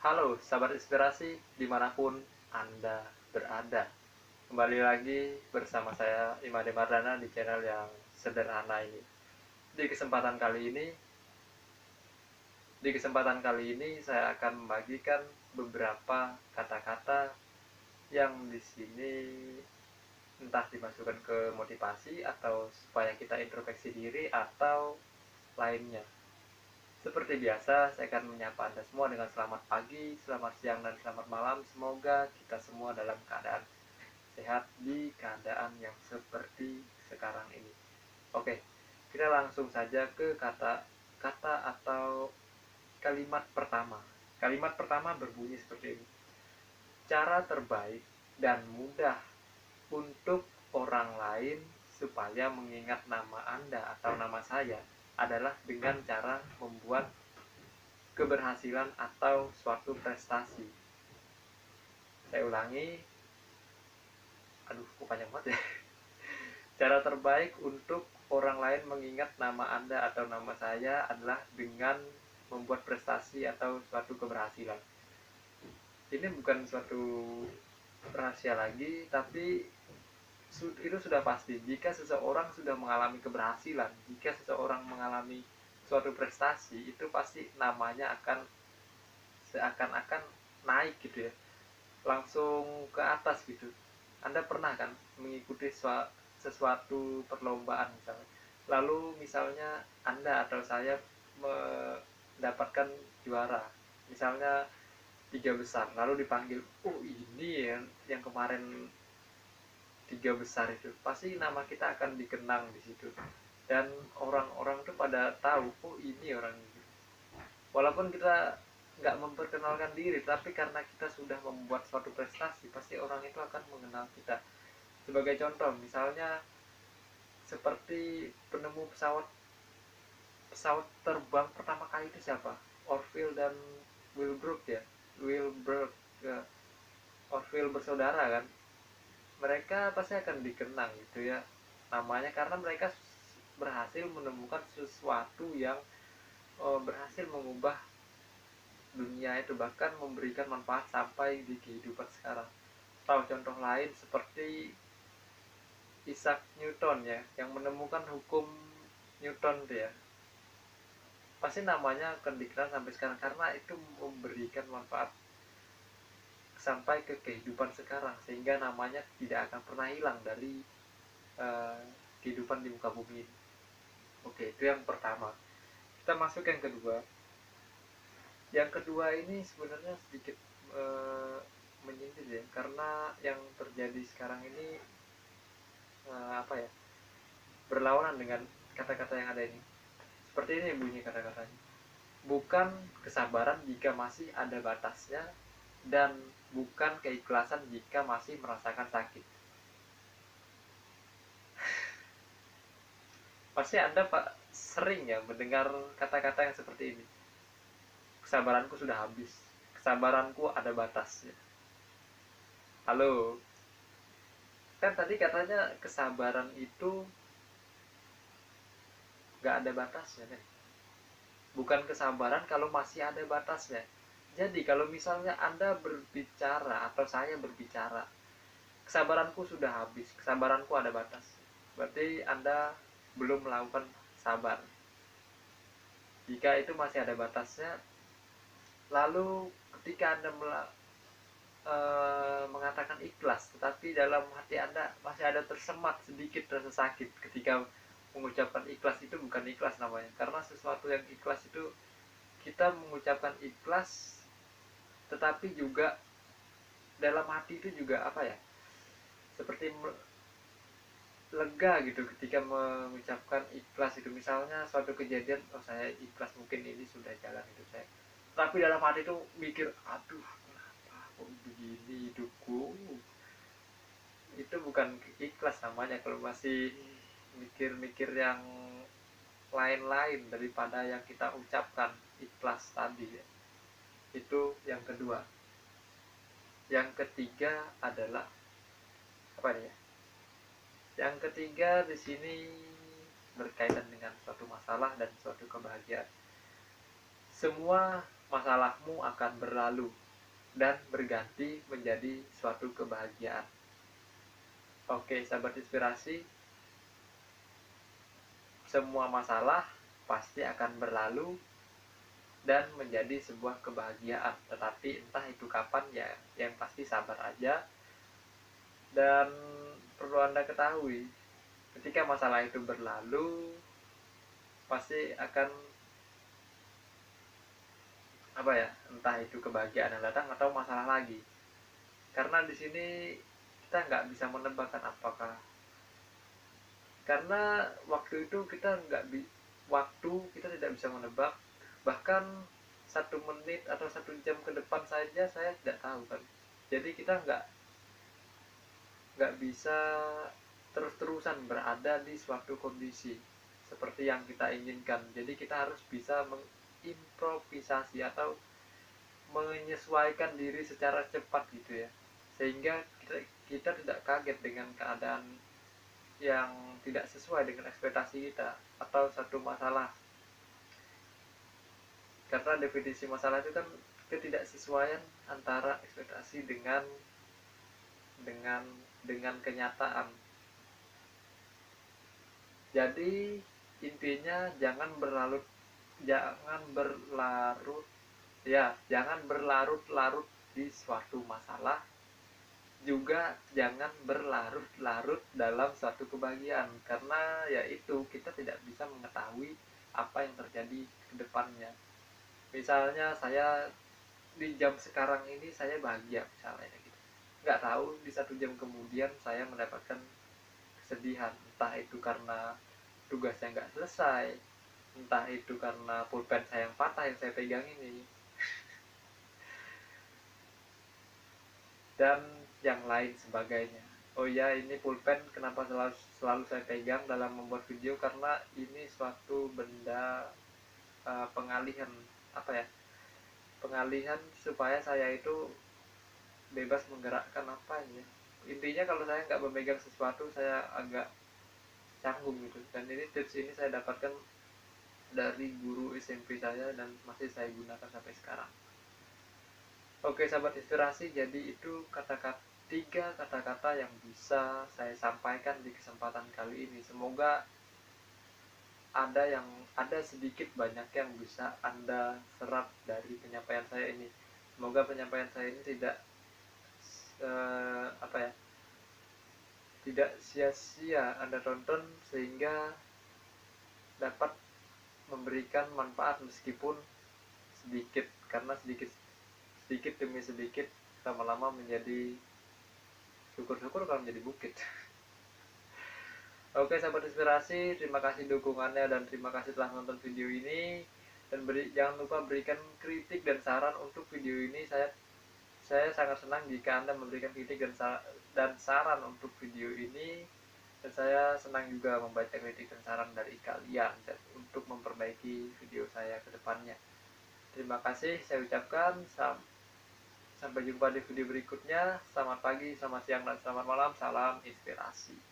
Halo, sahabat inspirasi dimanapun Anda berada. Kembali lagi bersama saya Imade Mardana di channel yang sederhana ini. Di kesempatan kali ini, saya akan membagikan beberapa kata-kata yang di sini entah dimasukkan ke motivasi atau supaya kita introspeksi diri atau lainnya. Seperti biasa, saya akan menyapa Anda semua dengan selamat pagi, selamat siang, dan selamat malam. Semoga kita semua dalam keadaan sehat di keadaan yang seperti sekarang ini. Oke, kita langsung saja ke kata atau kalimat pertama. Kalimat pertama berbunyi seperti ini. Cara terbaik dan mudah untuk orang lain supaya mengingat nama Anda atau nama saya adalah dengan cara membuat keberhasilan atau suatu prestasi. Saya ulangi, aduh kok panjang banget ya. Cara terbaik untuk orang lain mengingat nama Anda atau nama saya adalah dengan membuat prestasi atau suatu keberhasilan. Ini bukan suatu rahasia lagi, tapi itu sudah pasti. Jika seseorang sudah mengalami keberhasilan, jika seseorang mengalami suatu prestasi, itu pasti namanya akan seakan-akan naik gitu ya, langsung ke atas gitu. Anda pernah kan mengikuti sesuatu perlombaan misalnya, lalu misalnya Anda atau saya mendapatkan juara, misalnya 3 besar, lalu dipanggil, oh ini ya yang kemarin 3 besar, itu pasti nama kita akan dikenang di situ, dan orang-orang tuh pada tahu, oh ini orang ini. Walaupun kita nggak memperkenalkan diri, tapi karena kita sudah membuat suatu prestasi, pasti orang itu akan mengenal kita. Sebagai contoh, misalnya seperti penemu pesawat pesawat terbang pertama kali itu siapa? Orville dan Wilbur ya, Wilbur ya. Orville bersaudara kan, mereka pasti akan dikenang gitu ya namanya, karena mereka berhasil menemukan sesuatu yang berhasil mengubah dunia itu, bahkan memberikan manfaat sampai di kehidupan sekarang. Tahu contoh lain seperti Isaac Newton ya, yang menemukan hukum Newton tuh ya, pasti namanya akan dikenal sampai sekarang karena itu memberikan manfaat sampai ke kehidupan sekarang, sehingga namanya tidak akan pernah hilang dari uh, kehidupan di muka bumi ini. Oke, itu yang pertama. Kita masuk yang kedua. Yang kedua ini sebenarnya sedikit menyindir ya, karena yang terjadi sekarang ini apa ya, berlawanan dengan kata-kata yang ada ini. Seperti ini bunyi kata-katanya. Bukan kesabaran jika masih ada batasnya, dan bukan keikhlasan jika masih merasakan sakit. Pasti Anda Pak sering ya mendengar kata-kata yang seperti ini. Kesabaranku sudah habis. Kesabaranku ada batasnya. Halo, kan tadi katanya kesabaran itu nggak ada batasnya nih. Bukan kesabaran kalau masih ada batasnya. Jadi kalau misalnya Anda berbicara atau saya berbicara, kesabaranku sudah habis, kesabaranku ada batas, berarti Anda belum melakukan sabar. Jika itu masih ada batasnya, lalu ketika Anda mengatakan ikhlas, tetapi dalam hati Anda masih ada tersemat sedikit rasa sakit ketika mengucapkan ikhlas, itu bukan ikhlas namanya. Karena sesuatu yang ikhlas itu, kita mengucapkan ikhlas tetapi juga dalam hati itu juga apa ya, seperti lega gitu ketika mengucapkan ikhlas itu. Misalnya suatu kejadian, oh saya ikhlas mungkin ini sudah jalan hidup saya, tapi dalam hati itu mikir, aduh kenapa kok begini hidupku. Itu bukan ikhlas namanya kalau masih mikir-mikir yang lain-lain daripada yang kita ucapkan ikhlas tadi ya. Itu yang kedua. Yang ketiga adalah apa nih ya? Yang ketiga di sini berkaitan dengan suatu masalah dan suatu kebahagiaan. Semua masalahmu akan berlalu dan berganti menjadi suatu kebahagiaan. Oke, sahabat inspirasi, semua masalah pasti akan berlalu dan menjadi sebuah kebahagiaan. Tetapi entah itu kapan, ya yang pasti sabar aja. Dan perlu Anda ketahui, ketika masalah itu berlalu, pasti akan entah itu kebahagiaan yang datang atau masalah lagi. Karena di sini kita nggak bisa menebakkan apakah, karena waktu itu kita tidak bisa menebak. Bahkan 1 menit atau 1 jam ke depan saja saya tidak tahu kan. Jadi kita nggak bisa terus-terusan berada di suatu kondisi seperti yang kita inginkan. Jadi kita harus bisa mengimprovisasi atau menyesuaikan diri secara cepat gitu ya, sehingga kita tidak kaget dengan keadaan yang tidak sesuai dengan ekspektasi kita atau satu masalah. Karena definisi masalah itu kan ketidaksesuaian antara ekspektasi dengan kenyataan. Jadi intinya jangan berlarut-larut di suatu masalah, juga jangan berlarut-larut dalam suatu kebahagiaan, karena yaitu kita tidak bisa mengetahui apa yang terjadi ke depannya. Misalnya saya di jam sekarang ini saya bahagia misalnya gitu, nggak tahu di 1 jam kemudian saya mendapatkan kesedihan, entah itu karena tugasnya nggak selesai, entah itu karena pulpen saya yang patah yang saya pegang ini, dan yang lain sebagainya. Oh ya, ini pulpen kenapa selalu saya pegang dalam membuat video, karena ini suatu benda pengalihan pengalihan supaya saya itu bebas menggerakkan intinya kalau saya nggak memegang sesuatu saya agak canggung gitu. Dan ini tips ini saya dapatkan dari guru SMP saya dan masih saya gunakan sampai sekarang. Oke sahabat inspirasi, jadi itu 3 kata-kata yang bisa saya sampaikan di kesempatan kali ini. Semoga ada sedikit banyak yang bisa Anda serap dari penyampaian saya ini. Semoga penyampaian saya ini tidak sia-sia Anda tonton, sehingga dapat memberikan manfaat meskipun sedikit, karena sedikit demi sedikit lama-lama menjadi, syukur-syukur kalau menjadi bukit. Oke sahabat inspirasi, terima kasih dukungannya dan terima kasih telah menonton video ini. Dan jangan lupa berikan kritik dan saran untuk video ini. Saya sangat senang jika Anda memberikan kritik dan saran untuk video ini. Dan saya senang juga membaca kritik dan saran dari kalian untuk memperbaiki video saya ke depannya. Terima kasih saya ucapkan. Sampai jumpa di video berikutnya. Selamat pagi, selamat siang, dan selamat malam. Salam inspirasi.